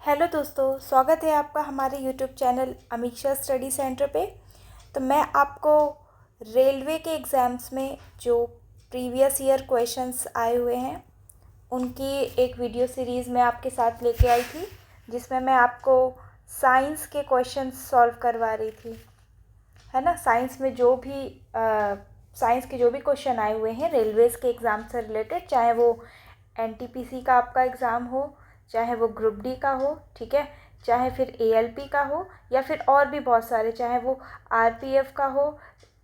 Hello दोस्तों, स्वागत है आपका हमारे YouTube channel Amiksha study centre पे। तो मैं आपको रेलवे के एग्ज़ाम्स में जो प्रीवियस ईयर क्वेश्चंस आए हुए हैं उनकी एक वीडियो सीरीज़ में आपके साथ लेके आई थी, जिसमें मैं आपको साइंस के क्वेश्चंस सॉल्व करवा रही थी, है ना। साइंस के जो भी क्वेश्चन आए हुए हैं रेलवेज़ के एग्ज़ाम से रिलेटेड, चाहे वो एनटीपीसी का आपका एग्ज़ाम हो, चाहे वो ग्रुप डी का हो, ठीक है, चाहे फिर एएलपी का हो, या फिर और भी बहुत सारे, चाहे वो आरपीएफ का हो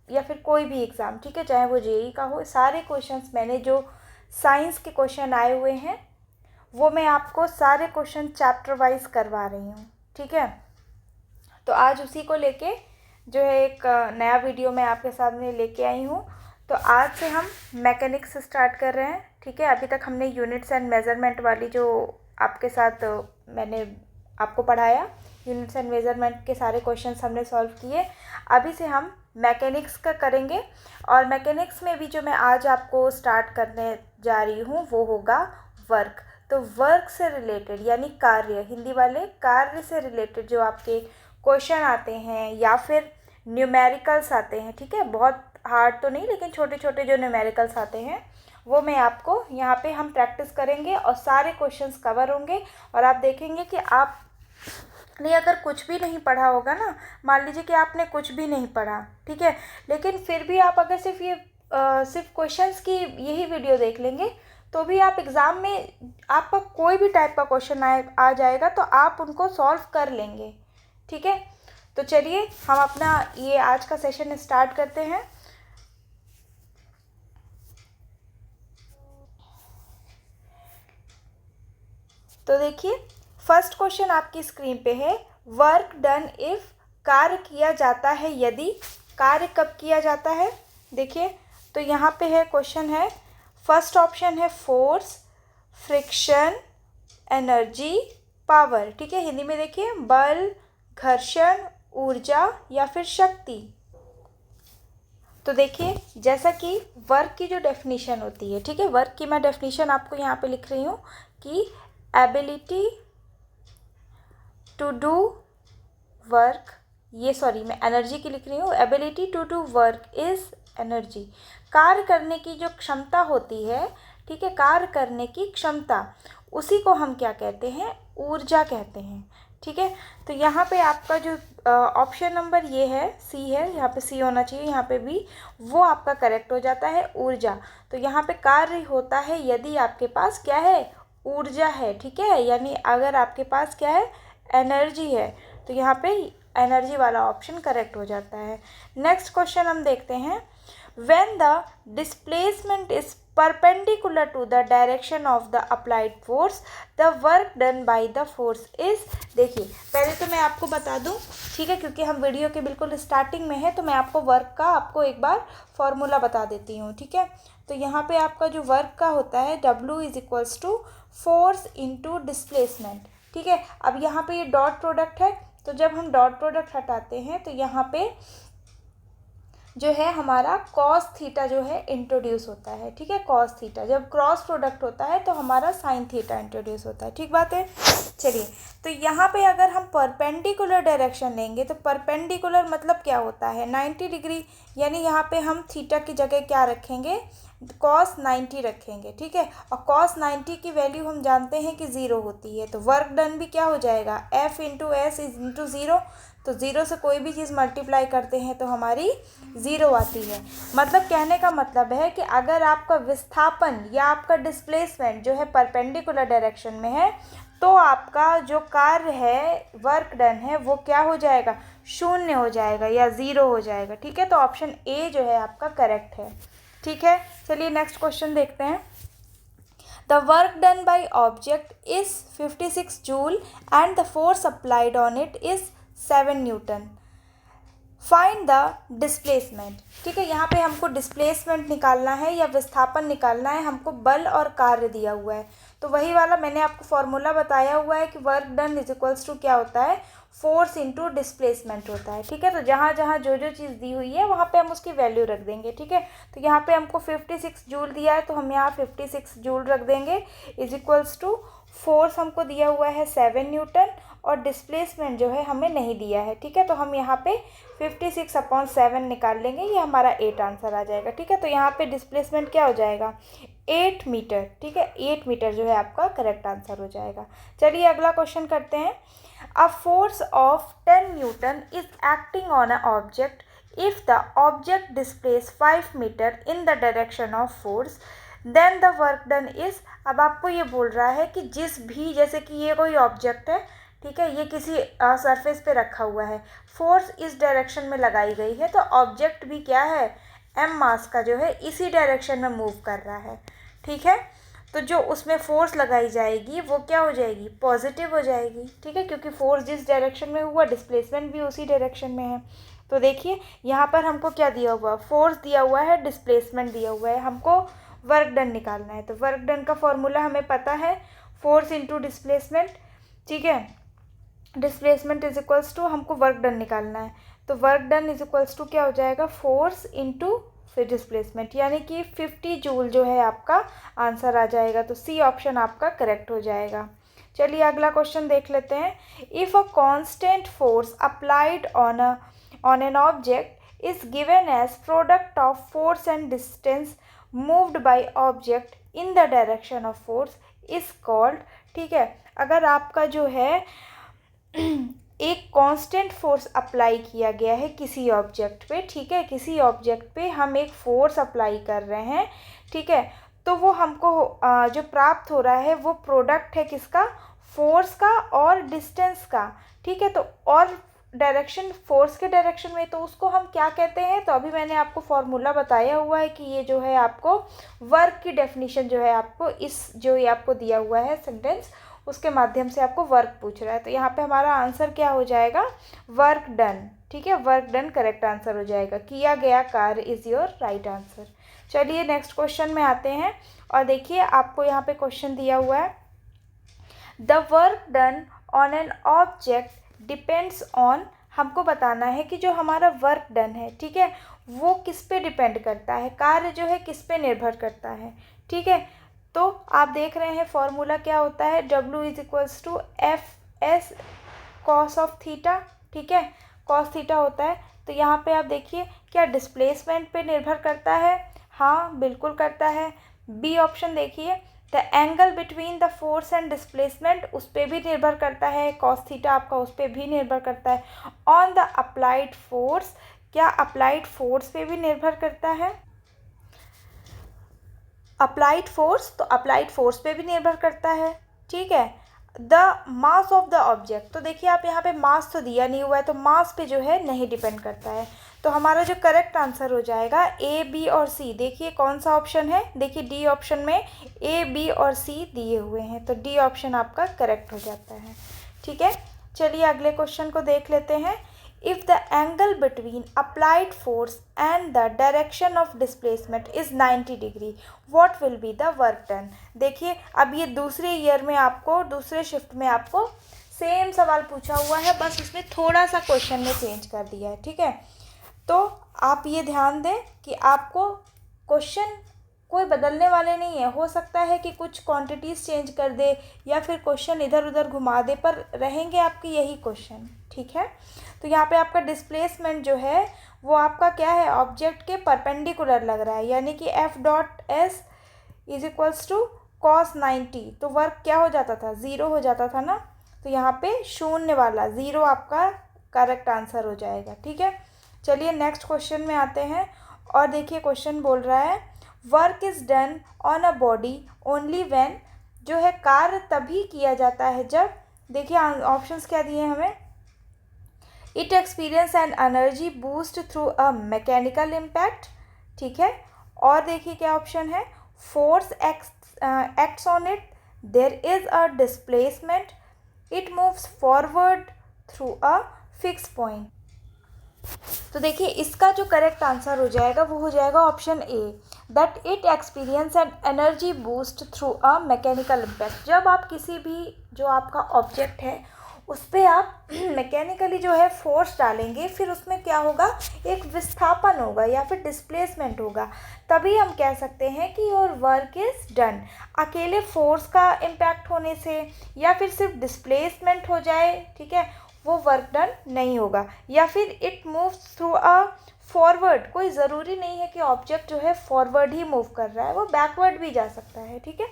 या फिर कोई भी एग्ज़ाम, ठीक है, चाहे वो जेई का हो, सारे क्वेश्चंस मैंने जो साइंस के क्वेश्चन आए हुए हैं वो मैं आपको सारे क्वेश्चन चैप्टर वाइज करवा रही हूँ, ठीक है। तो आज उसी को लेके जो है एक नया वीडियो मैं आपके सामने लेके आई हूँ। तो आज से हम मैकेनिक्स स्टार्ट कर रहे हैं, ठीक है। अभी तक हमने यूनिट्स एंड मेज़रमेंट वाली जो आपके साथ मैंने आपको पढ़ाया, यूनिट्स एंड मेज़रमेंट के सारे क्वेश्चंस हमने सॉल्व किए। अभी से हम मैकेनिक्स का करेंगे, और मैकेनिक्स में भी जो मैं आज आपको स्टार्ट करने जा रही हूँ वो होगा वर्क। तो वर्क से रिलेटेड यानी कार्य, हिंदी वाले कार्य से रिलेटेड जो आपके क्वेश्चन आते हैं या फिर न्यूमेरिकल्स आते हैं, ठीक है, बहुत हार्ड तो नहीं लेकिन छोटे छोटे जो न्यूमेरिकल्स आते हैं वो मैं आपको यहाँ पे हम प्रैक्टिस करेंगे और सारे क्वेश्चंस कवर होंगे। और आप देखेंगे कि आपने अगर कुछ भी नहीं पढ़ा होगा ना, मान लीजिए कि आपने कुछ भी नहीं पढ़ा, ठीक है, लेकिन फिर भी आप अगर सिर्फ क्वेश्चंस की यही वीडियो देख लेंगे तो भी आप एग्ज़ाम में आपका कोई भी टाइप का क्वेश्चन आ जाएगा तो आप उनको सॉल्व कर लेंगे, ठीक है। तो चलिए हम अपना ये आज का सेशन स्टार्ट करते हैं। तो देखिए, फर्स्ट क्वेश्चन आपकी स्क्रीन पे है, वर्क डन इफ, कार्य किया जाता है यदि। कार्य कब किया जाता है, देखिए, तो यहाँ पे है क्वेश्चन है, फर्स्ट ऑप्शन है फोर्स, फ्रिक्शन, एनर्जी, पावर, ठीक है। हिंदी में देखिए, बल, घर्षण, ऊर्जा या फिर शक्ति। तो देखिए, जैसा कि वर्क की जो डेफिनेशन होती है, ठीक है, वर्क की मैं डेफिनेशन आपको यहाँ पे लिख रही हूँ कि एबिलिटी टू डू वर्क, मैं एनर्जी की लिख रही हूँ, ability to do work is energy. कार्य करने की जो क्षमता होती है, ठीक है, कार्य करने की क्षमता, उसी को हम क्या कहते हैं, ऊर्जा कहते हैं, ठीक है। तो यहाँ पे आपका जो ऑप्शन नंबर ये है, सी है, यहाँ पे सी होना चाहिए, यहाँ पे भी, वो आपका करेक्ट हो जाता है, ऊर्जा। तो यहाँ पे कार्य होता है यदि आपके पास क्या है, ऊर्जा है, ठीक है, यानी अगर आपके पास क्या है, एनर्जी है, तो यहाँ पे एनर्जी वाला ऑप्शन करेक्ट हो जाता है। नेक्स्ट क्वेश्चन हम देखते हैं, when the displacement is perpendicular to the direction of the applied force the work done by the force is. देखिए, पहले तो मैं आपको बता दूं, ठीक है, क्योंकि हम वीडियो के बिल्कुल स्टार्टिंग में है, तो मैं आपको वर्क का आपको एक बार फॉर्मूला बता देती हूँ, ठीक है। तो यहाँ पे आपका जो वर्क का होता है, W is equals to force into displacement, ठीक है। अब यहाँ पे ये डॉट प्रोडक्ट है, तो जब हम डॉट प्रोडक्ट हटाते हैं तो यहाँ पे जो है हमारा कॉस थीटा जो है इंट्रोड्यूस होता है, ठीक है, कॉस थीटा। जब क्रॉस प्रोडक्ट होता है तो हमारा साइन थीटा इंट्रोड्यूस होता है, ठीक बात है। चलिए, तो यहाँ पे अगर हम परपेंडिकुलर डायरेक्शन लेंगे तो परपेंडिकुलर मतलब क्या होता है, 90 डिग्री, यानी यहाँ पे हम थीटा की जगह क्या रखेंगे, कॉस 90 रखेंगे, ठीक है। और कॉस 90 की वैल्यू हम जानते हैं कि 0 होती है, तो वर्क डन भी क्या हो जाएगा, F into S is into 0। तो 0 से कोई भी चीज़ मल्टीप्लाई करते हैं तो हमारी 0 आती है। मतलब कहने का मतलब है कि अगर आपका विस्थापन या आपका डिस्प्लेसमेंट जो है परपेंडिकुलर डायरेक्शन में है तो आपका जो कार्य है, वर्क डन है, वो क्या हो जाएगा, शून्य हो जाएगा या 0 हो जाएगा, ठीक है। तो ऑप्शन ए जो है आपका करेक्ट है, ठीक है। चलिए नेक्स्ट क्वेश्चन देखते हैं। The work done by object is 56 joule and the force applied on it is 7 Newton. Find the displacement, ठीक है, यहाँ पे हमको डिस्प्लेसमेंट निकालना है या विस्थापन निकालना है, हमको बल और कार्य दिया हुआ है। तो वही वाला मैंने आपको फॉर्मूला बताया हुआ है कि work done is equals to क्या होता है, फोर्स इंटू डिस्प्लेसमेंट होता है, ठीक है। तो जहाँ जहाँ जो जो चीज़ दी हुई है वहाँ पे हम उसकी वैल्यू रख देंगे, ठीक है। तो यहाँ पे हमको 56 जूल दिया है तो हम यहाँ 56 जूल रख देंगे, इज इक्वल्स टू फोर्स हमको दिया हुआ है 7 न्यूटन और डिस्प्लेसमेंट जो है हमें नहीं दिया है, ठीक है। तो हम यहाँ पे 56/7 निकाल लेंगे, ये हमारा 8 आंसर आ जाएगा, ठीक है। तो यहाँ पे डिस्प्लेसमेंट क्या हो जाएगा, 8 मीटर, ठीक है। 8 मीटर जो है आपका करेक्ट आंसर हो जाएगा। चलिए अगला क्वेश्चन करते हैं। A force of 10 newton is acting on a object if the object displace 5 metre in the direction of force then the work done is. अब आपको ये बोल रहा है कि जिस भी, जैसे कि ये कोई ऑब्जेक्ट है, ठीक है, ये किसी सरफेस पे रखा हुआ है, फोर्स इस डायरेक्शन में लगाई गई है, तो ऑब्जेक्ट भी क्या है, एम मास का जो है इसी डायरेक्शन में मूव कर रहा है, ठीक है। तो जो उसमें फोर्स लगाई जाएगी वो क्या हो जाएगी, पॉजिटिव हो जाएगी, ठीक है, क्योंकि फोर्स जिस डायरेक्शन में हुआ डिस्प्लेसमेंट भी उसी डायरेक्शन में है। तो देखिए यहाँ पर हमको क्या दिया हुआ, फोर्स दिया हुआ है, डिस्प्लेसमेंट दिया हुआ है, हमको वर्क डन निकालना है। तो वर्क डन का फॉर्मूला हमें पता है, फोर्स इंटू डिस्प्लेसमेंट, ठीक है। डिस्प्लेसमेंट इज इक्वल्स टू, हमको वर्क डन निकालना है, तो work done is equals to क्या हो जाएगा, फोर्स इंटू फिर डिस्प्लेसमेंट, यानी कि 50 जूल जो है आपका आंसर आ जाएगा। तो सी ऑप्शन आपका करेक्ट हो जाएगा। चलिए अगला क्वेश्चन देख लेते हैं। If a constant force applied on an object is given as product of force and distance moved by object in the direction of force is called, ठीक है। अगर आपका जो है एक कांस्टेंट फोर्स अप्लाई किया गया है किसी ऑब्जेक्ट पे, ठीक है, किसी ऑब्जेक्ट पे हम एक फोर्स अप्लाई कर रहे हैं, ठीक है, तो वो हमको जो प्राप्त हो रहा है वो प्रोडक्ट है किसका, फोर्स का और डिस्टेंस का, ठीक है। तो और डायरेक्शन, फोर्स के डायरेक्शन में, तो उसको हम क्या कहते हैं, तो अभी मैंने आपको फॉर्मूला बताया हुआ है कि ये जो है आपको वर्क की डेफिनेशन जो है आपको इस, जो ये आपको दिया हुआ है सेंटेंस, उसके माध्यम से आपको वर्क पूछ रहा है। तो यहाँ पे हमारा आंसर क्या हो जाएगा, वर्क डन, ठीक है, वर्क डन करेक्ट आंसर हो जाएगा। किया गया कार्य इज योर राइट आंसर। चलिए नेक्स्ट क्वेश्चन में आते हैं और देखिए आपको यहाँ पे क्वेश्चन दिया हुआ है, the work done on an object depends on, हमको बताना है कि जो हमारा वर्क डन है, ठीक है, वो किस पे डिपेंड करता है, कार्य जो है किस पे निर्भर करता है, ठीक है। तो आप देख रहे हैं फॉर्मूला क्या होता है, W is equals to F S cos of theta, ठीक है, कॉस थीटा होता है। तो यहाँ पे आप देखिए क्या डिस्प्लेसमेंट पे निर्भर करता है, हाँ बिल्कुल करता है। बी ऑप्शन देखिए, the angle between the force and displacement, उस पर भी निर्भर करता है, कॉस थीटा आपका उस पर भी निर्भर करता है। ऑन द अप्लाइड फोर्स, क्या अप्लाइड फोर्स पे भी निर्भर करता है, अप्लाइड फोर्स, तो अप्लाइड फोर्स पे भी निर्भर करता है, ठीक है। The mass of the object, तो देखिए आप यहाँ पे मास तो दिया नहीं हुआ है, तो मास पे जो है नहीं डिपेंड करता है। तो हमारा जो करेक्ट आंसर हो जाएगा ए, बी और सी। देखिए कौन सा ऑप्शन है, देखिए डी ऑप्शन में ए, बी और सी दिए हुए हैं, तो डी ऑप्शन आपका करेक्ट हो जाता है, ठीक है। चलिए अगले क्वेश्चन को देख लेते हैं। If the angle between applied force and the direction of displacement is 90 degree, what will be the work done? देखिए अब ये दूसरे ईयर में आपको, दूसरे शिफ्ट में आपको सेम सवाल पूछा हुआ है, बस उसमें थोड़ा सा क्वेश्चन में चेंज कर दिया है, ठीक है। तो आप ये ध्यान दें कि आपको क्वेश्चन कोई बदलने वाले नहीं है, हो सकता है कि कुछ क्वांटिटीज़ चेंज कर दे या फिर क्वेश्चन इधर उधर घुमा दे, पर रहेंगे आपके यही क्वेश्चन, ठीक है। तो यहाँ पे आपका डिस्प्लेसमेंट जो है वो आपका क्या है, ऑब्जेक्ट के परपेंडिकुलर लग रहा है, यानी कि F dot S is equals to cos 90, तो वर्क क्या हो जाता था, ज़ीरो हो जाता था ना, तो यहाँ पे शून्य वाला ज़ीरो आपका करेक्ट आंसर हो जाएगा, ठीक है। चलिए नेक्स्ट क्वेश्चन में आते हैं और देखिए क्वेश्चन बोल रहा है, work is done on a body only when, जो है कार्य तभी किया जाता है जब, देखिए ऑप्शंस क्या दिए हैं हमें, it experience and energy boost through a mechanical impact, ठीक है। और देखिए क्या ऑप्शन है, force acts on it, there is a displacement, it moves forward through a fix point. तो देखिए इसका जो करेक्ट आंसर हो जाएगा वो हो जाएगा option A, that it experience and energy boost through a mechanical impact. जब आप किसी भी जो आपका ऑब्जेक्ट है उस पर आप मैकेनिकली जो है फोर्स डालेंगे, फिर उसमें क्या होगा, एक विस्थापन होगा या फिर डिस्प्लेसमेंट होगा, तभी हम कह सकते हैं कि योर वर्क इज़ डन। अकेले फोर्स का इम्पैक्ट होने से या फिर सिर्फ डिस्प्लेसमेंट हो जाए, ठीक है, वो वर्क डन नहीं होगा। या फिर it moves through a forward, कोई ज़रूरी नहीं है कि ऑब्जेक्ट जो है फॉरवर्ड ही मूव कर रहा है, वो बैकवर्ड भी जा सकता है, ठीक है।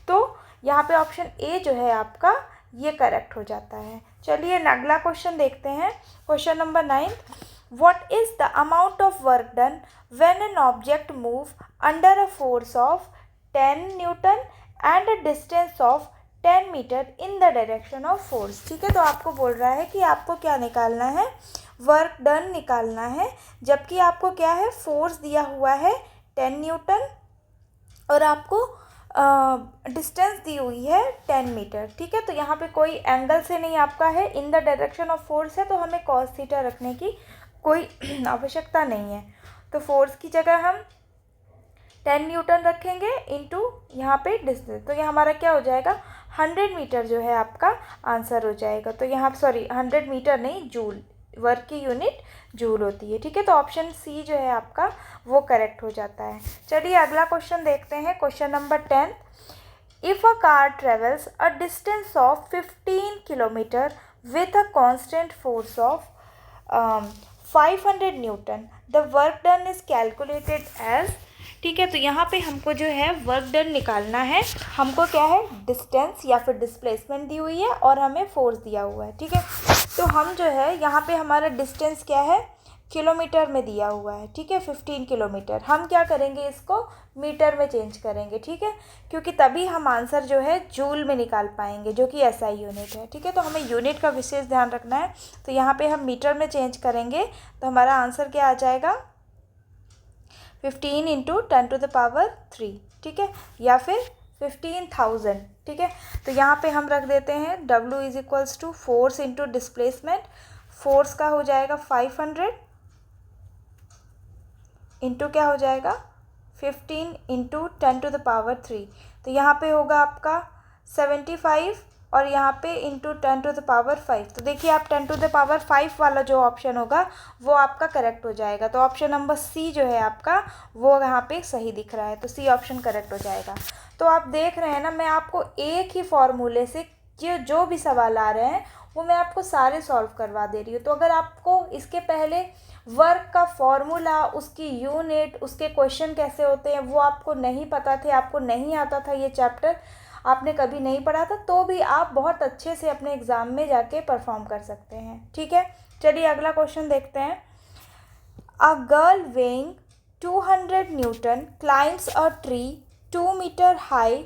तो यहाँ पे ऑप्शन ए जो है आपका ये करेक्ट हो जाता है। चलिए अगला क्वेश्चन देखते हैं। Question number 9, what is the amount of work done when an object move under a force of 10 newton and a distance of 10 metre in the direction of force. ठीक है, तो आपको बोल रहा है कि आपको क्या निकालना है, वर्क डन निकालना है, जबकि आपको क्या है, फोर्स दिया हुआ है 10 न्यूटन और आपको डिस्टेंस दी हुई है 10 मीटर। ठीक है, तो यहाँ पे कोई एंगल से नहीं आपका है, इन द डायरेक्शन ऑफ फोर्स है, तो हमें कॉस थीटा रखने की कोई आवश्यकता नहीं है। तो फोर्स की जगह हम 10 न्यूटन रखेंगे इंटू यहाँ पे डिस्टेंस, तो ये हमारा क्या हो जाएगा, 100 मीटर जो है आपका आंसर हो जाएगा। तो यहाँ 100 मीटर नहीं, जूल, वर्क की यूनिट जूल होती है। ठीक है, तो ऑप्शन सी जो है आपका वो करेक्ट हो जाता है। चलिए अगला क्वेश्चन देखते हैं। Question number 10, if a car travels a distance of 15 kilometre with a constant force of 500 newton, the work done is calculated as. ठीक है, तो यहाँ पे हमको जो है वर्क डन निकालना है, हमको क्या है, डिस्टेंस या फिर डिस्प्लेसमेंट दी हुई है और हमें फोर्स दिया हुआ है। ठीक है, तो हम जो है यहाँ पे हमारा डिस्टेंस क्या है, किलोमीटर में दिया हुआ है। ठीक है, 15 किलोमीटर, हम क्या करेंगे, इसको मीटर में चेंज करेंगे। ठीक है, क्योंकि तभी हम आंसर जो है जूल में निकाल पाएंगे, जो कि एसआई यूनिट है। ठीक है, तो हमें यूनिट का विशेष ध्यान रखना है। तो यहाँ पे हम मीटर में चेंज करेंगे, तो हमारा आंसर क्या आ जाएगा, 15 इंटू 10⁻3। ठीक है, या फिर 15,000। ठीक है, तो यहाँ पे हम रख देते हैं W is equals to force into displacement. Force का हो जाएगा 500 इंटू क्या हो जाएगा, 15 इंटू 10⁻3। तो यहाँ पे होगा आपका 75 और यहाँ पे इंटू 10⁻5। तो देखिए आप 10⁻5 वाला जो ऑप्शन होगा वो आपका करेक्ट हो जाएगा। तो ऑप्शन नंबर सी जो है आपका वो यहाँ पे सही दिख रहा है, तो सी ऑप्शन करेक्ट हो जाएगा। तो आप देख रहे हैं ना, मैं आपको एक ही फॉर्मूले से जो भी सवाल आ रहे हैं वो मैं आपको सारे सॉल्व करवा दे रही हूँ। तो अगर आपको इसके पहले वर्क का फॉर्मूला, उसकी यूनिट, उसके क्वेश्चन कैसे होते हैं वो आपको नहीं पता थे, आपको नहीं आता था, ये चैप्टर आपने कभी नहीं पढ़ा था, तो भी आप बहुत अच्छे से अपने एग्ज़ाम में जाके परफॉर्म कर सकते हैं। ठीक है, चलिए अगला क्वेश्चन देखते हैं। A girl weighing 200 newton climbs a tree 2 metre high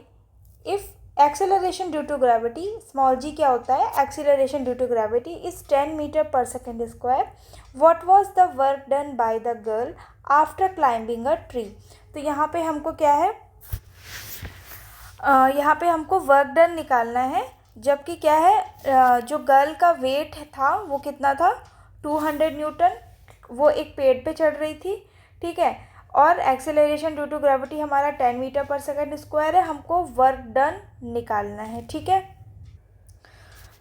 if acceleration due to gravity, small g क्या होता है, acceleration due to gravity is 10 metre per second square, what was the work done by the girl after climbing a tree. तो यहाँ पे हमको क्या है, यहाँ पे हमको वर्क डन निकालना है, जबकि क्या है, जो गर्ल का वेट था वो कितना था, 200 न्यूटन, वो एक पेड़ पे चढ़ रही थी। ठीक है, और एक्सेलरेशन ड्यू टू ग्रेविटी हमारा 10 मीटर पर सेकेंड स्क्वायर है, हमको वर्क डन निकालना है। ठीक है,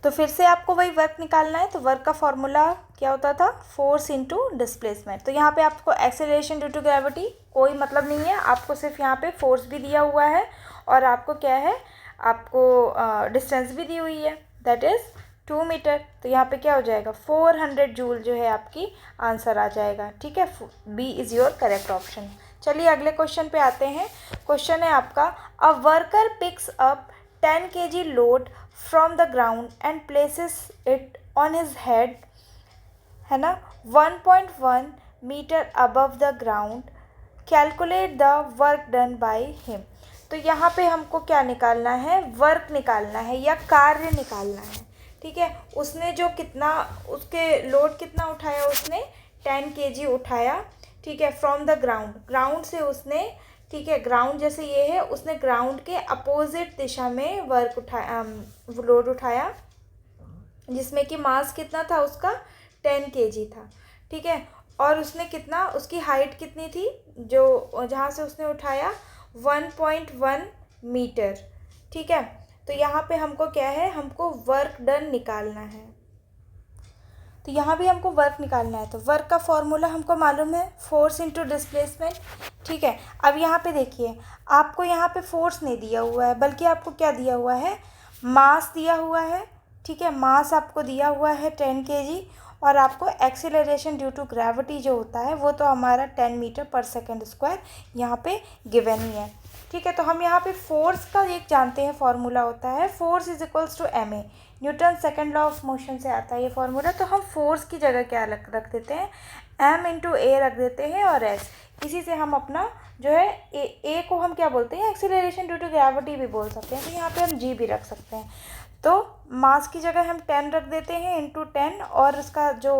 तो फिर से आपको वही वर्क निकालना है। तो वर्क का फॉर्मूला क्या होता था, फोर्स इंटू डिस्प्लेसमेंट। तो यहाँ पे आपको एक्सेलरेशन ड्यू टू ग्रेविटी कोई मतलब नहीं है, आपको सिर्फ यहाँ पे फोर्स भी दिया हुआ है और आपको क्या है, आपको डिस्टेंस भी दी हुई है, दैट इज़ 2 मीटर। तो यहाँ पे क्या हो जाएगा, 400 जूल जो है आपकी आंसर आ जाएगा। ठीक है, B is your correct option. चलिए अगले क्वेश्चन पे आते हैं। क्वेश्चन है आपका, a worker picks up 10 kg load from the ground and places it on his head, है ना, 1.1 metre above the ground, calculate the work done by him. तो यहाँ पे हमको क्या निकालना है, वर्क निकालना है या कार्य निकालना है। ठीक है, उसने जो कितना, उसके लोड कितना उठाया, उसने 10 kg उठाया। ठीक है, फ्रॉम द ग्राउंड, ग्राउंड से उसने, ठीक है, ग्राउंड जैसे ये है, उसने ग्राउंड के अपोजिट दिशा में वर्क उठाया, लोड उठाया, जिसमें कि मास कितना था उसका, 10 kg था। ठीक है, और उसने कितना, उसकी हाइट कितनी थी, जो जहाँ से उसने उठाया, 1.1 मीटर। ठीक है, तो यहाँ पे हमको क्या है, हमको वर्क डन निकालना है। तो यहाँ भी हमको वर्क निकालना है। तो वर्क का फॉर्मूला हमको मालूम है, फोर्स इंटू डिस्प्लेसमेंट। ठीक है, अब यहाँ पे देखिए, आपको यहाँ पे फोर्स नहीं दिया हुआ है, बल्कि आपको क्या दिया हुआ है, मास दिया हुआ है। ठीक है, मास आपको दिया हुआ है 10 kg, और आपको एक्सीलरेशन ड्यू टू ग्रेविटी जो होता है वो तो हमारा 10 मीटर पर सेकेंड स्क्वायर यहाँ पे गिवन ही है। ठीक है, तो हम यहाँ पे फोर्स का एक जानते हैं, फॉर्मूला होता है force is equals to ma, Newton second law of motion से आता है ये फॉर्मूला। तो हम फोर्स की जगह क्या रख देते हैं, m इंटू ए रख देते हैं, और s, इसी से हम अपना जो है ए को हम क्या बोलते हैं, एक्सीलरेशन ड्यू टू ग्रेविटी भी बोल सकते हैं। तो यहाँ पे हम g भी रख सकते हैं। तो मास की जगह हम 10 रख देते हैं इंटू 10, और उसका जो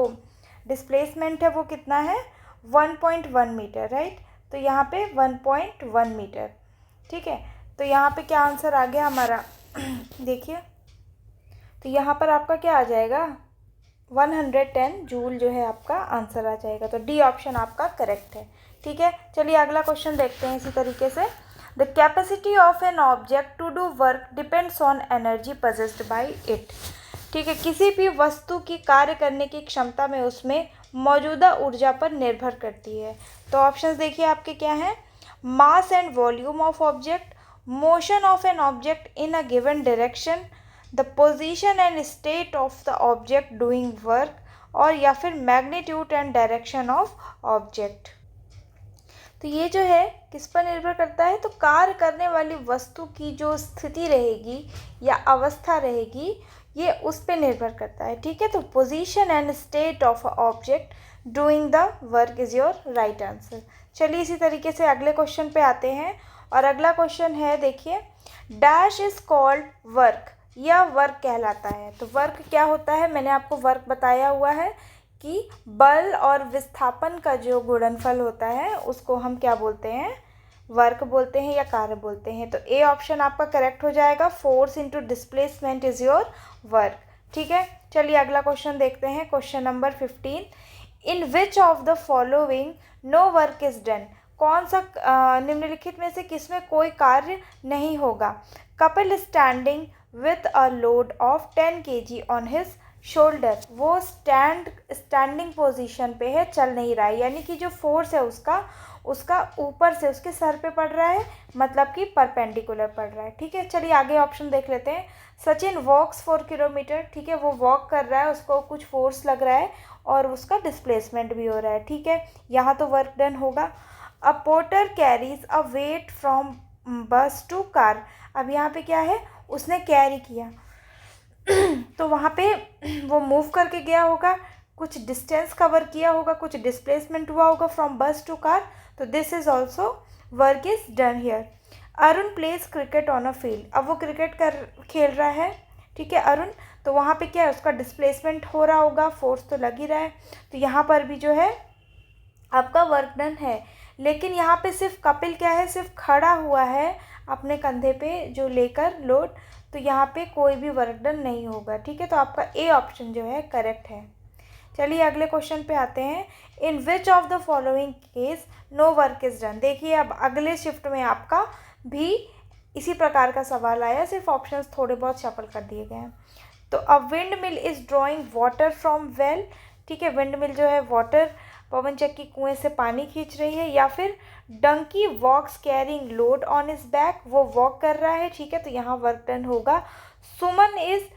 डिस्प्लेसमेंट है वो कितना है, 1.1 मीटर, राइट। तो यहाँ पे 1.1 मीटर। ठीक है, तो यहाँ पे क्या आंसर आ गया हमारा देखिए, तो यहाँ पर आपका क्या आ जाएगा, 110 जूल जो है आपका आंसर आ जाएगा। तो डी ऑप्शन आपका करेक्ट है। ठीक है, चलिए अगला क्वेश्चन देखते हैं इसी तरीके से। The capacity of an object to do work depends on energy possessed by it. ठीक है, किसी भी वस्तु की कार्य करने की क्षमता में उसमें मौजूदा ऊर्जा पर निर्भर करती है। तो ऑप्शंस देखिए आपके क्या हैं, mass and volume of object, motion of an object in a given direction, the position and state of the object doing work, और या फिर magnitude and direction of object. तो ये जो है किस पर निर्भर करता है, तो कार्य करने वाली वस्तु की जो स्थिति रहेगी या अवस्था रहेगी, ये उस पर निर्भर करता है। ठीक है, तो position and state of object doing the work is your right answer. चलिए इसी तरीके से अगले क्वेश्चन पे आते हैं, और अगला क्वेश्चन है देखिए, डैश इज कॉल्ड वर्क, यह वर्क कहलाता है। तो वर्क क्या होता है, मैंने आपको वर्क बताया हुआ है कि बल और विस्थापन का जो गुणनफल होता है उसको हम क्या बोलते हैं, वर्क बोलते हैं या कार्य बोलते हैं। तो ए ऑप्शन आपका करेक्ट हो जाएगा, force into displacement is your work. ठीक है, चलिए अगला क्वेश्चन देखते हैं, question number 15। In which of the following no work is done, कौन सा निम्नलिखित में से किसमें कोई कार्य नहीं होगा। Kapil standing with a load of 10 kg on his shoulder, वो स्टैंडिंग पोजीशन पे है, चल नहीं रहा है, यानी कि जो फोर्स है उसका ऊपर से उसके सर पे पड़ रहा है, मतलब कि परपेंडिकुलर पड़ रहा है। ठीक है, चलिए आगे ऑप्शन देख लेते हैं। सचिन वॉक्स 4 किलोमीटर, ठीक है, वो वॉक कर रहा है, उसको कुछ फोर्स लग रहा है और उसका डिस्प्लेसमेंट भी हो रहा है। ठीक है, यहाँ तो वर्क डन होगा। A porter carries a weight from bus to car, अब यहाँ पे क्या है, उसने कैरी किया तो वहाँ पे वो मूव करके गया होगा, कुछ डिस्टेंस कवर किया होगा, कुछ डिस्प्लेसमेंट हुआ होगा फ्रॉम बस टू कार। तो this is also work is done here. Arun place cricket on a field, अब वो क्रिकेट खेल रहा है, ठीक है अरुण, तो वहाँ पे क्या है, उसका डिस्प्लेसमेंट हो रहा होगा, फोर्स तो लग ही रहा है। तो यहाँ पर भी जो है आपका वर्क डन है। लेकिन यहाँ पे सिर्फ कपिल क्या है, सिर्फ खड़ा हुआ है अपने कंधे पे जो लेकर लोड, तो यहाँ पे कोई भी वर्क डन नहीं होगा। ठीक है, तो आपका ए ऑप्शन जो है करेक्ट है। चलिए अगले क्वेश्चन पे आते हैं। In which of the following case no work is done, देखिए अब अगले शिफ्ट में आपका भी इसी प्रकार का सवाल आया, सिर्फ ऑप्शंस थोड़े बहुत शफल कर दिए गए हैं। तो a wind mill is drawing water from well, ठीक है, विंड मिल जो है वाटर पवन चक्की कुएं से पानी खींच रही है, या फिर donkey walks carrying load on is back, वो वॉक कर रहा है। ठीक है, तो यहाँ वर्क डन होगा। Suman is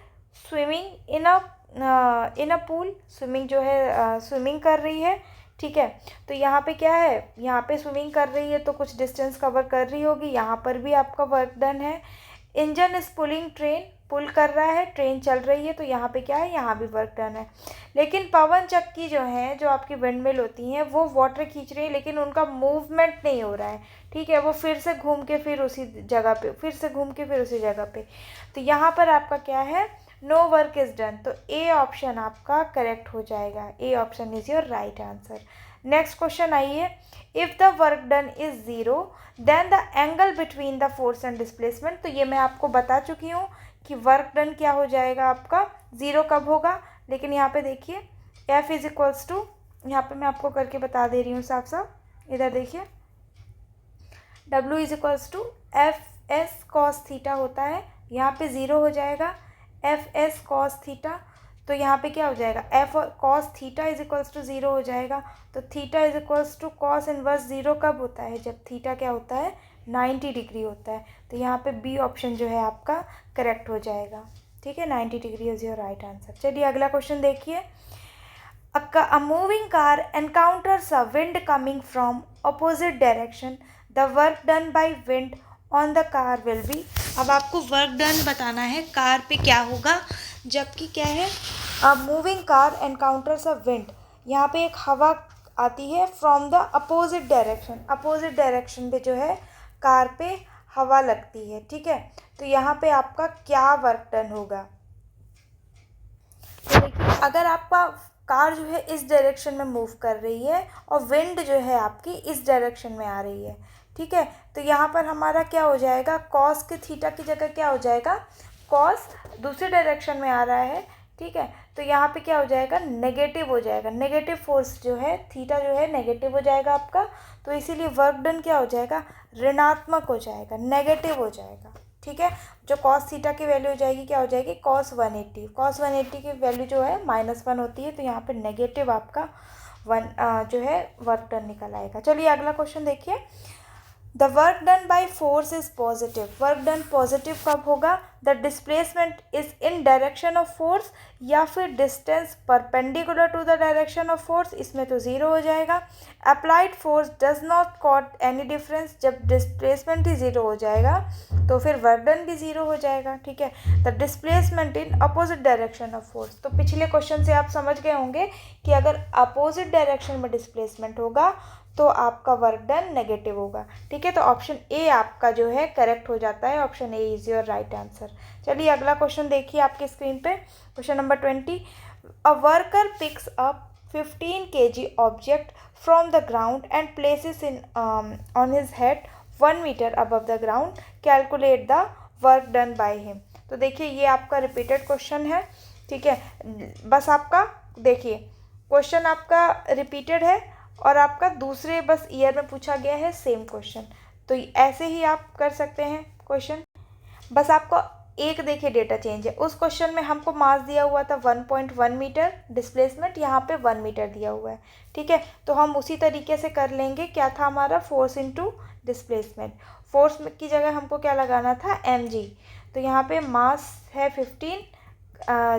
swimming in a pool, swimming जो है स्विमिंग कर रही है। ठीक है, तो यहाँ पे क्या है, यहाँ पे स्विमिंग कर रही है तो कुछ डिस्टेंस कवर कर रही होगी, यहाँ पर भी आपका वर्क डन है। इंजन इज पुलिंग ट्रेन, पुल कर रहा है, ट्रेन चल रही है, तो यहाँ पे क्या है, यहाँ भी वर्क डन है। लेकिन पवन चक्की जो है, जो आपकी विंडमिल होती हैं, वो वाटर खींच रही है लेकिन उनका मूवमेंट नहीं हो रहा है। ठीक है, वो फिर से घूम के फिर उसी जगह पे, फिर से घूम के फिर उसी जगह पे, तो यहाँ पर आपका क्या है, नो वर्क इज डन। तो ए ऑप्शन आपका करेक्ट हो जाएगा, A option is your right answer. Next question आइए। If the work done is zero then the angle between the force and displacement, तो ये मैं आपको बता चुकी हूँ कि वर्क डन क्या हो जाएगा आपका, ज़ीरो कब होगा। लेकिन यहाँ पे देखिए एफ इज इक्वल्स टू, यहाँ पे मैं आपको करके बता दे रही हूँ साफ साफ, इधर देखिए W is equals to F S cos theta होता है, यहाँ पे 0 हो जाएगा, एफ एस कॉस थीटा, तो यहाँ पे क्या हो जाएगा, F cos theta is equals to 0 हो जाएगा। तो theta is equals to cos inverse 0 कब होता है, जब थीटा क्या होता है, 90 डिग्री होता है। तो यहाँ पे बी ऑप्शन जो है आपका करेक्ट हो जाएगा। ठीक है, 90 degree is your right answer. चलिए अगला क्वेश्चन देखिए। A moving car encounters a wind coming from opposite direction. The work done by wind on the car will be। अब आपको वर्क डन बताना है कार पे क्या होगा, जबकि क्या है, a moving car encounters a wind, यहाँ पे एक हवा आती है from the opposite direction, opposite direction पे जो है कार पे हवा लगती है। ठीक है, तो यहाँ पे आपका क्या वर्क डन होगा। तो देखिए, अगर आपका कार जो है इस डायरेक्शन में मूव कर रही है और विंड जो है आपकी इस डायरेक्शन में आ रही है, ठीक है, तो यहाँ पर हमारा क्या हो जाएगा, कॉस के थीटा की जगह क्या हो जाएगा, कॉस दूसरी डायरेक्शन में आ रहा है। ठीक है, तो यहाँ पे क्या हो जाएगा, नेगेटिव हो जाएगा, नेगेटिव फोर्स जो है, थीटा जो है नेगेटिव हो जाएगा आपका। तो इसीलिए वर्क डन क्या हो जाएगा, ऋणात्मक हो जाएगा, नेगेटिव हो जाएगा। ठीक है, जो कॉस थीटा की वैल्यू हो जाएगी, क्या हो जाएगी, cos 180, cos 180 की वैल्यू जो है -1 होती है, तो यहाँ पे नेगेटिव आपका 1 जो है वर्क डन निकल आएगा। चलिए अगला क्वेश्चन देखिए। The work done by force is positive, work done positive कब होगा, the displacement is in direction of force या फिर distance perpendicular to the direction of force, इसमें तो 0 हो जाएगा। Applied force does not caught any difference, जब displacement ही 0 हो जाएगा तो फिर वर्क डन भी 0 हो जाएगा। ठीक है, the displacement in opposite direction of force, तो पिछले क्वेश्चन से आप समझ गए होंगे कि अगर अपोजिट डायरेक्शन में डिस्प्लेसमेंट होगा तो आपका वर्क डन नेगेटिव होगा। ठीक है, तो ऑप्शन ए आपका जो है करेक्ट हो जाता है, option A is your right answer. चलिए अगला क्वेश्चन देखिए आपके स्क्रीन पे, question number 20। A worker picks up 15 kg object from the ground and places in on his head 1 metre above the ground, calculate the work done by him. तो देखिए ये आपका repeated question है। ठीक है, बस आपका देखिए क्वेश्चन आपका रिपीटेड है और आपका दूसरे बस ईयर में पूछा गया है सेम क्वेश्चन, तो ऐसे ही आप कर सकते हैं क्वेश्चन। बस आपको एक देखिए डेटा चेंज है, उस क्वेश्चन में हमको मास दिया हुआ था 1.1 मीटर डिस्प्लेसमेंट, यहाँ पे 1 मीटर दिया हुआ है। ठीक है, तो हम उसी तरीके से कर लेंगे, क्या था हमारा, फोर्स इंटू डिस्प्लेसमेंट। फोर्स की जगह हमको क्या लगाना था, mg, तो यहाँ पे मास है 15,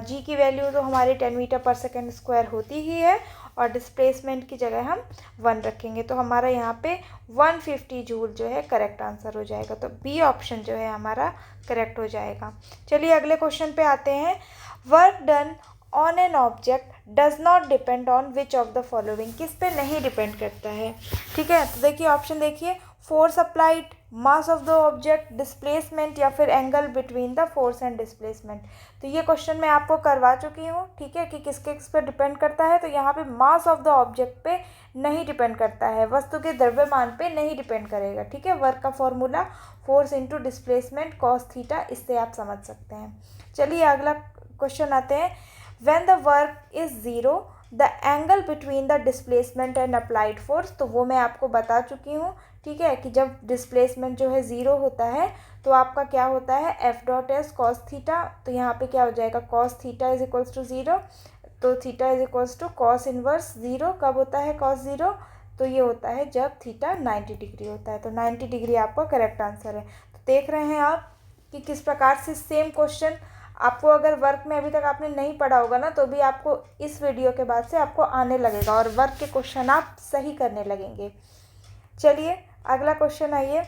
जी की वैल्यू तो हमारी 10 मीटर पर सेकेंड स्क्वायर होती ही है, और डिस्प्लेसमेंट की जगह हम 1 रखेंगे, तो हमारा यहाँ पे 150 जूल जो है करेक्ट आंसर हो जाएगा। तो बी ऑप्शन जो है हमारा करेक्ट हो जाएगा। चलिए अगले क्वेश्चन पे आते हैं। Work done on an object does not depend on which of the following, किस पे नहीं डिपेंड करता है। ठीक है, तो देखिए ऑप्शन देखिए, force applied, mass of the object, displacement, या फिर angle between the force and displacement. तो ये क्वेश्चन मैं आपको करवा चुकी हूँ। ठीक है, कि किस पे डिपेंड करता है, तो यहाँ पे मास ऑफ द ऑब्जेक्ट पे नहीं डिपेंड करता है, वस्तु के द्रव्यमान पे नहीं डिपेंड करेगा। ठीक है, वर्क का formula force into displacement cos theta, इससे आप समझ सकते हैं। चलिए अगला क्वेश्चन आते हैं। When the work is 0 the angle between the displacement and applied force, तो वो मैं आपको बता चुकी हूँ। ठीक है, कि जब डिस्प्लेसमेंट जो है 0 होता है तो आपका क्या होता है, F dot S cos theta, तो यहाँ पे क्या हो जाएगा, cos theta is equals to 0, तो theta is equals to cos inverse 0, कब होता है कॉस 0, तो ये होता है जब थीटा 90 डिग्री होता है, तो 90 डिग्री आपका करेक्ट आंसर है। तो देख रहे हैं आप कि किस प्रकार से सेम क्वेश्चन आपको, अगर वर्क में अभी तक आपने नहीं पढ़ा होगा ना, तो भी आपको इस वीडियो के बाद से आपको आने लगेगा और वर्क के क्वेश्चन आप सही करने लगेंगे। चलिए अगला क्वेश्चन आइए।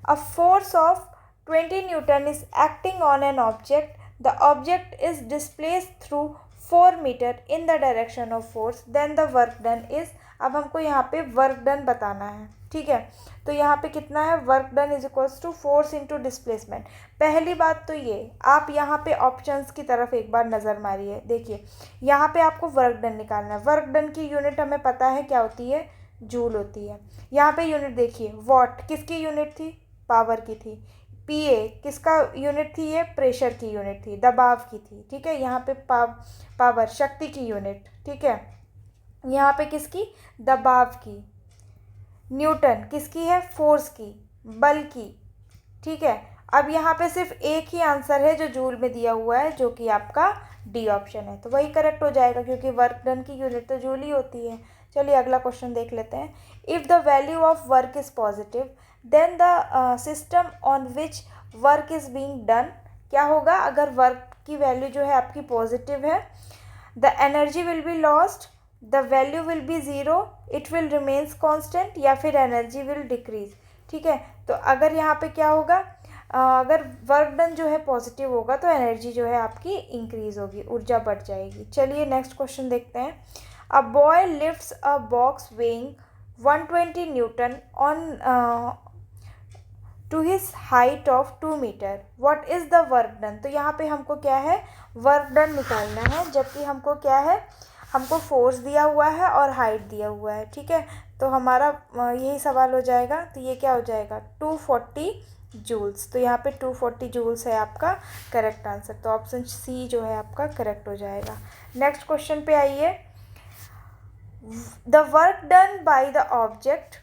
A force of 20 newton is acting on an object, the object is displaced through 4 metre in the direction of force, then the work done is. अब हमको यहाँ पे वर्क डन बताना है। ठीक है, तो यहाँ पे कितना है, work done is equals to force into displacement. पहली बात तो ये, आप यहाँ पे ऑप्शंस की तरफ एक बार नज़र मारिए। देखिए यहाँ पे आपको वर्क डन निकालना है, वर्क डन की यूनिट हमें पता है क्या होती है, जूल होती है। यहाँ पे यूनिट देखिए, वॉट किसकी यूनिट थी, पावर की थी। पीए किसका यूनिट थी, ये प्रेशर की यूनिट थी, दबाव की थी। ठीक है, यहाँ पे पावर शक्ति की यूनिट। ठीक है, यहाँ पे किसकी, दबाव की। न्यूटन किसकी है, फोर्स की, बल की। ठीक है, अब यहाँ पे सिर्फ एक ही आंसर है जो जूल में दिया हुआ है, जो कि आपका डी ऑप्शन है, तो वही करेक्ट हो जाएगा क्योंकि वर्क डन की यूनिट तो जूल ही होती है। चलिए अगला क्वेश्चन देख लेते हैं। If the value of work is positive then the system on which work is being done, क्या होगा अगर वर्क की वैल्यू जो है आपकी पॉजिटिव है? The energy will be lost, the value will be zero, it will remains constant, या फिर एनर्जी विल डिक्रीज। ठीक है, तो अगर यहाँ पे क्या होगा, अगर वर्क डन जो है पॉजिटिव होगा तो एनर्जी जो है आपकी इंक्रीज होगी, ऊर्जा बढ़ जाएगी। चलिए नेक्स्ट क्वेश्चन देखते हैं। A boy lifts a box weighing 120 newton on to his height of 2 metre, what is the work done. तो यहाँ पे हमको क्या है, वर्क डन निकालना है, जबकि हमको क्या है, हमको फोर्स दिया हुआ है और हाइट दिया हुआ है। ठीक है, तो हमारा यही सवाल हो जाएगा, तो ये क्या हो जाएगा 240 जूल्स। तो यहाँ पे 240 जूल्स है आपका करेक्ट आंसर, तो ऑप्शन सी जो है आपका करेक्ट हो जाएगा। नेक्स्ट क्वेश्चन पे आइए। The work done by the object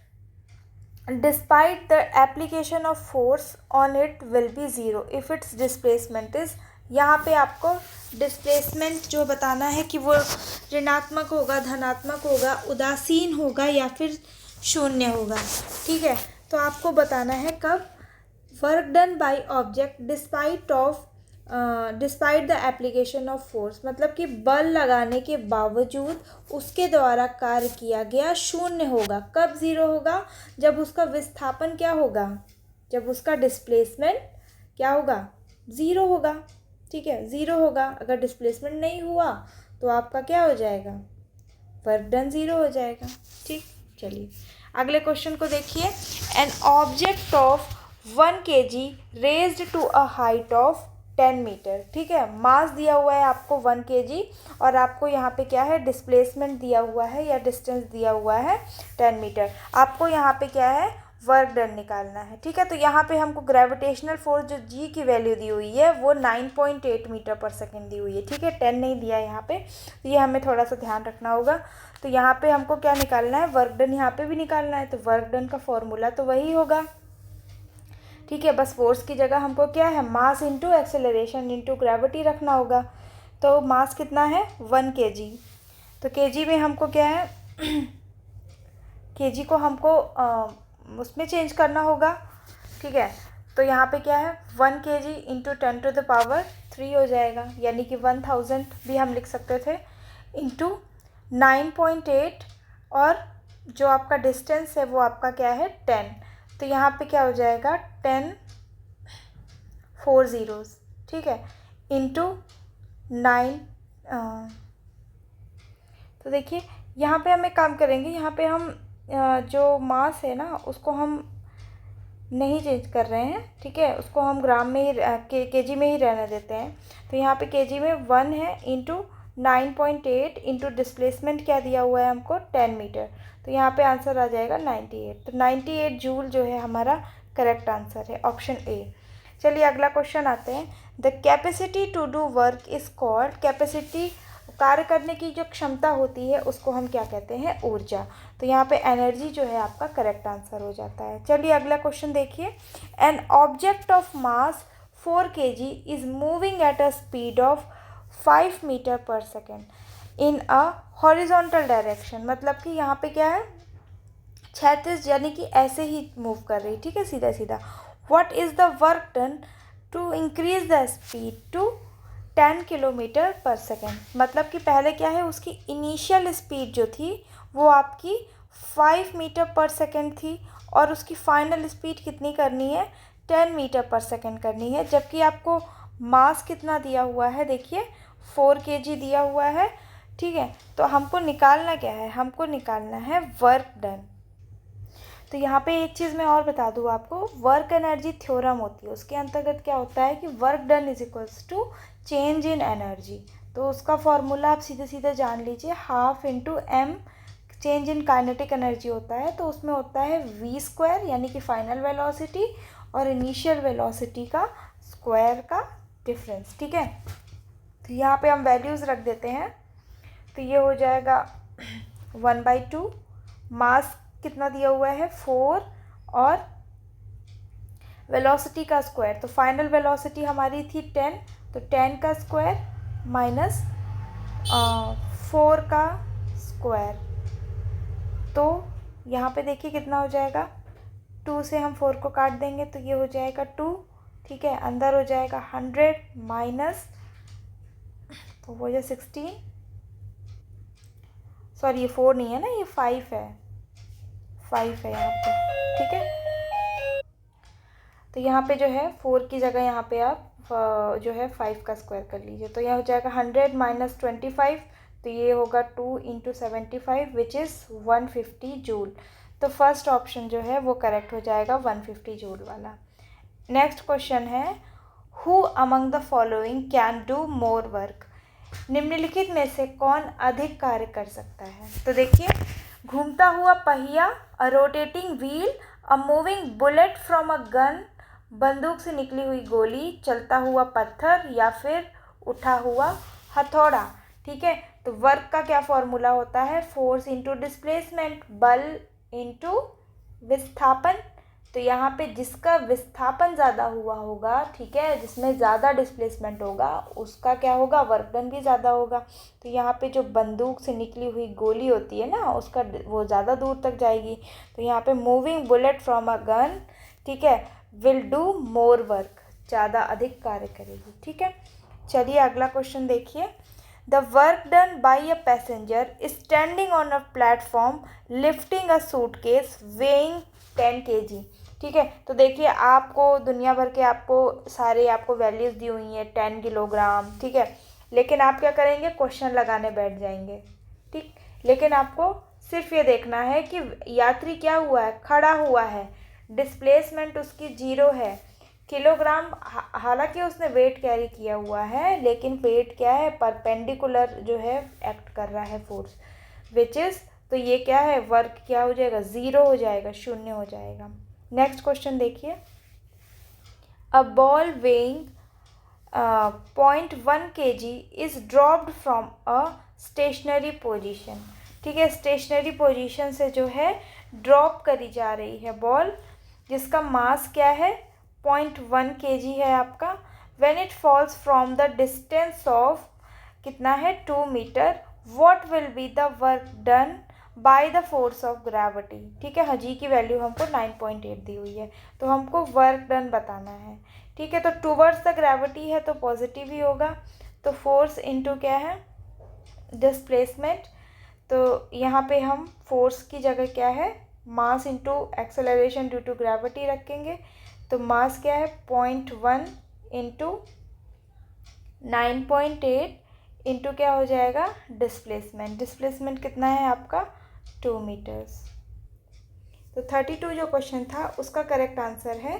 despite the application of force on it will be zero if it's displacement is. यहाँ पे आपको डिस्प्लेसमेंट जो बताना है कि वो ऋणात्मक होगा, धनात्मक होगा, उदासीन होगा या फिर शून्य होगा। ठीक है, तो आपको बताना है कब work done by object despite the application of force, मतलब कि बल लगाने के बावजूद उसके द्वारा कार्य किया गया शून्य होगा। कब ज़ीरो होगा? जब उसका विस्थापन क्या होगा, जब उसका डिस्प्लेसमेंट क्या होगा, ज़ीरो होगा। ठीक है, ज़ीरो होगा। अगर डिस्प्लेसमेंट नहीं हुआ तो आपका क्या हो जाएगा, वर्क डन ज़ीरो हो जाएगा। ठीक, चलिए अगले क्वेश्चन को देखिए। An object of 1 kg raised to a height of 10 metre. ठीक है, मास दिया हुआ है आपको 1 kg और आपको यहाँ पे क्या है, डिस्प्लेसमेंट दिया हुआ है या डिस्टेंस दिया हुआ है 10 मीटर। आपको यहाँ पे क्या है, वर्क डन निकालना है। ठीक है, तो यहाँ पे हमको ग्रेविटेशनल फोर्स जो जी की वैल्यू दी हुई है वो 9.8 मीटर पर सेकेंड दी हुई है। ठीक है, 10 नहीं दिया है यहाँ पे, तो ये हमें थोड़ा सा ध्यान रखना होगा। तो यहाँ पे हमको क्या निकालना है, वर्क डन यहाँ पे भी निकालना है, तो वर्क डन का फॉर्मूला तो वही होगा। ठीक है, बस फोर्स की जगह हमको क्या है, mass into acceleration into gravity रखना होगा। तो मास कितना है 1 kg, तो kg में हमको क्या है kg को हमको उसमें चेंज करना होगा। ठीक है, तो यहाँ पे क्या है 1 kg इंटू 10⁻³ हो जाएगा, यानी कि 1000 भी हम लिख सकते थे, इंटू 9.8 और जो आपका डिस्टेंस है वो आपका क्या है 10। तो यहाँ पे क्या हो जाएगा 10 4 zeros। ठीक है, इंटू 9। तो देखिए यहाँ पे हम एक काम करेंगे, यहाँ पे हम जो मास है ना उसको हम नहीं चेंज कर रहे हैं। ठीक है, उसको हम ग्राम में ही केजी में ही रहने देते हैं। तो यहाँ पे केजी में 1 है इंटू 9.8 इंटू डिस्प्लेसमेंट क्या दिया हुआ है हमको 10 मीटर, तो यहाँ पे आंसर आ जाएगा 98। तो 98 जूल जो है हमारा करेक्ट आंसर है, ऑप्शन ए। चलिए अगला क्वेश्चन आते हैं। The capacity to do work is called, capacity कार्य करने की जो क्षमता होती है उसको हम क्या कहते हैं, ऊर्जा। तो यहाँ पे एनर्जी जो है आपका करेक्ट आंसर हो जाता है। चलिए अगला क्वेश्चन देखिए। An object of mass 4 kg is moving at a speed of 5 metre per second in a horizontal direction, मतलब कि यहाँ पे क्या है, क्षैतिज, यानी कि ऐसे ही मूव कर रही। ठीक है, सीधा सीधा। What is the work done to increase the speed to 10 kilometre per second, मतलब कि पहले क्या है, उसकी इनिशियल स्पीड जो थी वो आपकी 5 मीटर पर सेकेंड थी और उसकी फाइनल स्पीड कितनी करनी है, 10 मीटर पर सेकेंड करनी है। जबकि आपको मास कितना दिया हुआ है, देखिए 4 kg दिया हुआ है। ठीक है, तो हमको निकालना क्या है, हमको निकालना है वर्क डन। तो यहाँ पे एक चीज़ मैं और बता दूँ आपको, वर्क एनर्जी थ्योरम होती है, उसके अंतर्गत क्या होता है कि work done is equals to change in energy. तो उसका फॉर्मूला आप सीधे सीधे जान लीजिए, half into M change in kinetic energy होता है, तो उसमें होता है v² यानी कि फाइनल वेलोसिटी और इनिशियल वेलोसिटी का स्क्वायर का डिफरेंस। ठीक है, तो यहाँ पे हम वैल्यूज़ रख देते हैं, तो ये हो जाएगा 1/2, मास कितना दिया हुआ है 4 और वेलोसिटी का स्क्वायर, तो फाइनल वेलोसिटी हमारी थी 10, तो 10 का स्क्वायर माइनस 4 का स्क्वायर, तो यहाँ पे देखिए कितना हो जाएगा, 2 से हम 4 को काट देंगे तो ये हो जाएगा 2, ठीक है, अंदर हो जाएगा 100 माइनस, तो वो जो 16, सॉरी ये 4 नहीं है ना, ये 5 है, 5 है यहाँ पे, ठीक है। तो यहाँ पे जो है 4 की जगह यहाँ पे आप जो है 5 का स्क्वायर कर लीजिए, तो यह हो जाएगा 100 माइनस 25, तो ये होगा 2 इंटू 75 विच इज़ 150 जूल। तो फर्स्ट ऑप्शन जो है वो करेक्ट हो जाएगा 150 जूल वाला। नेक्स्ट क्वेश्चन है, who among the following can do more work, निम्नलिखित में से कौन अधिक कार्य कर सकता है। तो देखिए, घूमता हुआ पहिया, अ rotating wheel, a moving bullet from a gun, बंदूक से निकली हुई गोली, चलता हुआ पत्थर, या फिर उठा हुआ हथौड़ा, ठीक है। तो वर्क का क्या फॉर्मूला होता है, फोर्स इंटू डिस्प्लेसमेंट, बल इंटू विस्थापन। तो यहाँ पे जिसका विस्थापन ज़्यादा हुआ होगा, ठीक है, जिसमें ज़्यादा डिस्प्लेसमेंट होगा, उसका क्या होगा, वर्क डन भी ज़्यादा होगा। तो यहाँ पे जो बंदूक से निकली हुई गोली होती है ना, उसका वो ज़्यादा दूर तक जाएगी। तो यहाँ पे moving bullet from a gun, ठीक है, विल डू मोर वर्क, ज़्यादा अधिक कार्य करेगी, ठीक है। चलिए अगला क्वेश्चन देखिए, the work done by a passenger standing on a platform lifting a suitcase weighing 10 kg, ठीक है। तो देखिए, आपको दुनिया भर के आपको वैल्यूज़ दी हुई हैं, 10 किलोग्राम, ठीक है, लेकिन आप क्या करेंगे, क्वेश्चन लगाने बैठ जाएंगे, ठीक। लेकिन आपको सिर्फ ये देखना है कि यात्री क्या हुआ है, खड़ा हुआ है, डिस्प्लेसमेंट उसकी 0 है, किलोग्राम, हालांकि उसने वेट कैरी किया हुआ है, लेकिन वेट क्या है, परपेंडिकुलर जो है एक्ट कर रहा है फोर्स, विच इज़, तो ये क्या है, वर्क क्या हो जाएगा, 0 हो जाएगा, 0 हो जाएगा। नेक्स्ट क्वेश्चन देखिए, a ball weighing 0.1 kg is dropped from a stationary position, ठीक है, स्टेशनरी पोजीशन से जो है ड्रॉप करी जा रही है बॉल, जिसका मास क्या है, 0.1 kg है आपका। When it falls from the distance of कितना है, 2 metre, what will be the work done by the force of gravity, ठीक है। जी की वैल्यू हमको 9.8 दी हुई है, तो हमको वर्क डन बताना है, ठीक है। तो टूवर्ड्स द ग्रेविटी है तो पॉजिटिव ही होगा, तो फोर्स इनटू क्या है, डिस्प्लेसमेंट, तो यहाँ पे हम फोर्स की जगह क्या है, mass into acceleration due to gravity रखेंगे। तो मास क्या है, 0.1 इंटू 9.8 इंटू क्या हो जाएगा, डिस्प्लेसमेंट, डिस्प्लेसमेंट कितना है आपका, 2 मीटर्स। तो 32 जो क्वेश्चन था उसका करेक्ट आंसर है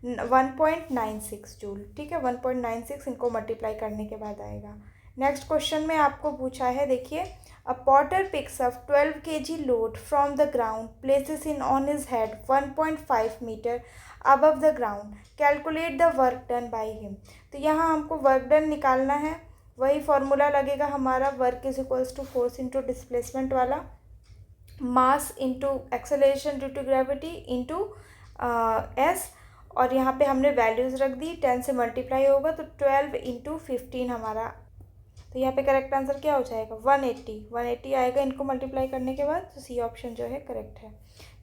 1.96 जूल, ठीक है, 1.96 इनको मल्टीप्लाई करने के बाद आएगा। नेक्स्ट क्वेश्चन में आपको पूछा है, देखिए, a potter picks up 12 kg load from the ground, places in on his head 1.5 metre above the ground, calculate the work done by him. तो यहाँ हमको वर्क डन निकालना है, वही फॉर्मूला लगेगा हमारा, work is equals to force into displacement वाला, mass into acceleration due to gravity into S, और यहाँ पे हमने वैल्यूज़ रख दी, 10 से मल्टीप्लाई होगा तो 12 इंटू 15 हमारा, तो यहाँ पे करेक्ट आंसर क्या हो जाएगा, 180 आएगा इनको मल्टीप्लाई करने के बाद, तो सी ऑप्शन जो है करेक्ट है।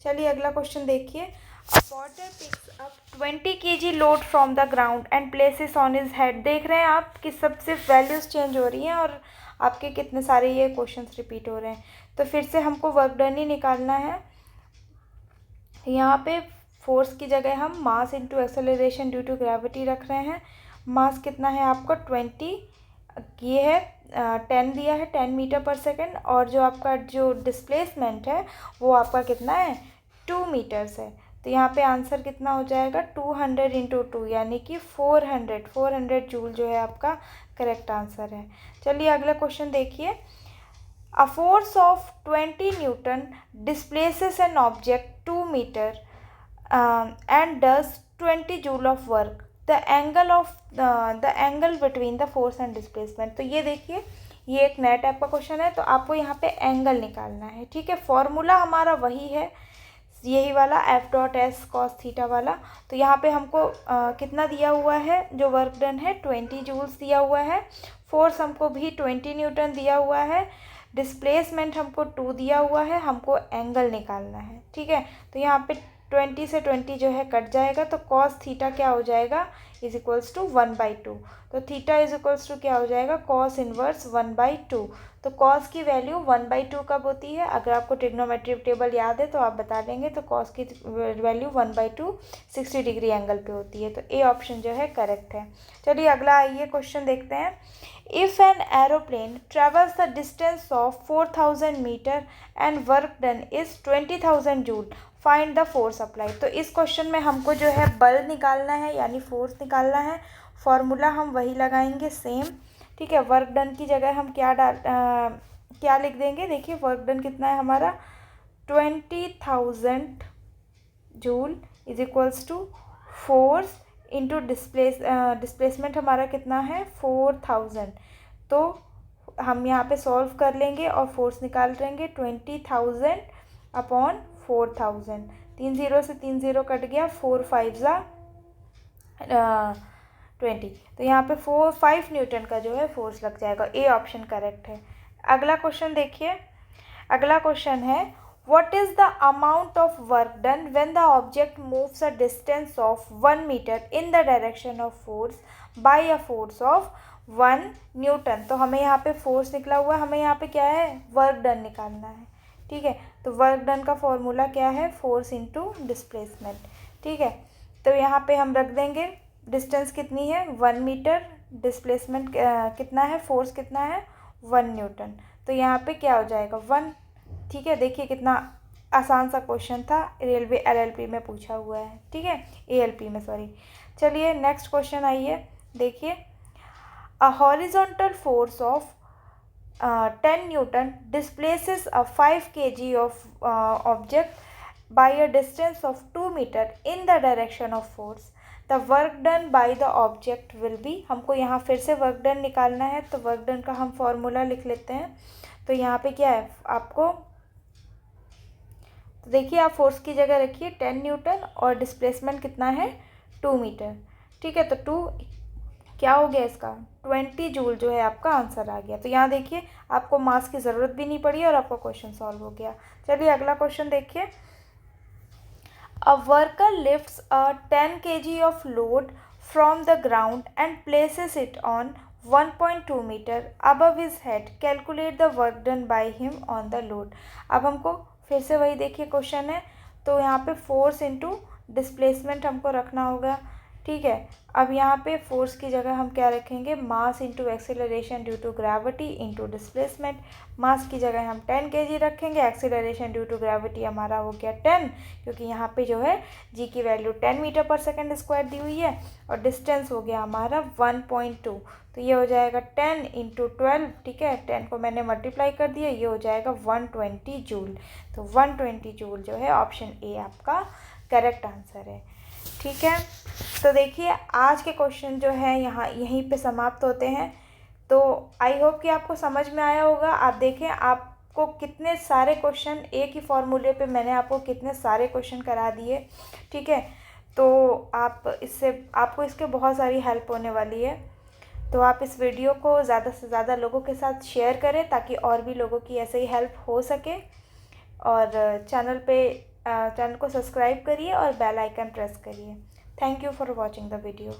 चलिए अगला क्वेश्चन देखिए, a potter picks up 20 kg load from the ground and places on his head, देख रहे हैं आप कि सब सिर्फ वैल्यूज़ चेंज हो रही हैं और आपके कितने सारे ये क्वेश्चंस रिपीट हो रहे हैं। तो फिर से हमको वर्क डन ही निकालना है, यहाँ पे फोर्स की जगह हम mass into acceleration due to gravity रख रहे हैं। मास कितना है आपका 20, ये है 10 दिया है, 10 मीटर पर सेकेंड, और जो आपका जो डिस्प्लेसमेंट है वो आपका कितना है, 2 मीटर्स है। तो यहाँ पे आंसर कितना हो जाएगा, 200 इंटू 2 यानी कि 400 जूल जो है आपका करेक्ट आंसर है। चलिए अगला क्वेश्चन देखिए, a force of 20 newton displaces an object 2 metre and does 20 joule of work, the angle between the force and displacement। तो ये देखिए, ये एक नया टाइप का क्वेश्चन है, तो आपको यहाँ पे एंगल निकालना है, ठीक है। फॉर्मूला हमारा वही है, यही वाला F dot S cos theta वाला। तो यहाँ पे हमको कितना दिया हुआ है, जो वर्क डन है 20 जूल्स दिया हुआ है, फोर्स हमको भी 20 न्यूटन दिया हुआ है, डिस्प्लेसमेंट हमको 2 दिया हुआ है, हमको एंगल निकालना है। ठीक है, तो यहाँ पे 20 से 20 जो है कट जाएगा, तो कॉस थीटा क्या हो जाएगा, इज इक्वल्स टू 1/2। तो थीटा इज इक्वल्स टू क्या हो जाएगा, कॉस इनवर्स 1/2। तो कॉस की वैल्यू 1/2 कब होती है, अगर आपको ट्रिग्नोमेट्री टेबल याद है तो आप बता देंगे। तो कॉस की वैल्यू 1/2 60 डिग्री एंगल पे होती है। तो ए ऑप्शन जो है करेक्ट है। चलिए अगला आइए क्वेश्चन देखते हैं। If an aeroplane travels the distance of 4000 metre and work done is 20,000 joule, find the force apply. तो इस क्वेश्चन में हमको जो है बल निकालना है, यानी फोर्स निकालना है। फॉर्मूला हम वही लगाएंगे सेम। ठीक है, वर्क डन की जगह हम क्या लिख देंगे, देखिए वर्क डन कितना है हमारा 20,000 joule is equals to force into displacement हमारा कितना है 4000। तो हम यहाँ पे सॉल्व कर लेंगे और फोर्स निकाल लेंगे 20,000 अपॉन 4000। 3 0 से 3 0 कट गया, 4 5 20। तो यहाँ पे 5 न्यूटन का जो है फोर्स लग जाएगा। ए ऑप्शन करेक्ट है। अगला क्वेश्चन देखिए। अगला क्वेश्चन है what is the amount of work done when the object moves a distance of 1 metre in the direction of force by a force of 1 newton. तो हमें यहाँ पे फोर्स निकला हुआ है, हमें यहाँ पे क्या है, वर्क डन निकालना है। ठीक है, तो वर्क डन का फॉर्मूला क्या है, फोर्स इंटू डिस्प्लेसमेंट। ठीक है, तो यहाँ पे हम रख देंगे डिस्टेंस कितनी है 1 मीटर, डिस्प्लेसमेंट कितना है, फोर्स कितना है 1 न्यूटन। तो यहाँ पे क्या हो जाएगा 1। ठीक है, देखिए कितना आसान सा क्वेश्चन था, रेलवे एलएलपी में पूछा हुआ है। ठीक है, एएलपी में सॉरी। चलिए नेक्स्ट क्वेश्चन आइए, देखिए। A horizontal force of 10 newton displaces a 5 kg of object by a distance of 2 metre in the direction of force. The work done by the object will be. हमको यहाँ फिर से work done निकालना है, तो work done का हम formula लिख लेते हैं। तो यहाँ पे क्या है आपको, तो देखिए आप फोर्स की जगह रखिए 10 न्यूटन और डिस्प्लेसमेंट कितना है 2 मीटर। ठीक है, तो 2 क्या हो गया इसका 20 जूल जो है आपका आंसर आ गया। तो यहाँ देखिए आपको मास की ज़रूरत भी नहीं पड़ी और आपका क्वेश्चन सॉल्व हो गया। चलिए अगला क्वेश्चन देखिए। A worker lifts a 10 kg of load from the ground and places it on 1.2 meter above his head. Calculate the work done by him on the load. अब हमको फिर से वही देखिए क्वेश्चन है, तो यहाँ पे फोर्स इंटू डिस्प्लेसमेंट हमको रखना होगा। ठीक है, अब यहाँ पे फोर्स की जगह हम क्या रखेंगे, mass into acceleration due to gravity into displacement. Mass की जगह हम 10 kg रखेंगे, एक्सेलरेशन ड्यू टू ग्रेविटी हमारा हो गया 10, क्योंकि यहाँ पे जो है जी की value 10 metre per second square दी हुई है, और डिस्टेंस हो गया हमारा 1.2। तो ये हो जाएगा 10 इंटू 12। ठीक है, 10 को मैंने मल्टीप्लाई कर दिया, ये हो जाएगा 120 जूल। तो 120 जूल जो है ऑप्शन ए आपका करेक्ट आंसर है। ठीक है, तो देखिए आज के क्वेश्चन जो है यहाँ यहीं पे समाप्त होते हैं। तो आई होप कि आपको समझ में आया होगा। आप देखें आपको कितने सारे क्वेश्चन एक ही फॉर्मूले पे मैंने आपको कितने सारे क्वेश्चन करा दिए। ठीक है, तो आपको इसके बहुत सारी हेल्प होने वाली है। तो आप इस वीडियो को ज़्यादा से ज़्यादा लोगों के साथ शेयर करें ताकि और भी लोगों की ऐसे ही हेल्प हो सके। और चैनल को सब्सक्राइब करिए और बेल आइकन प्रेस करिए। Thank you for watching the video.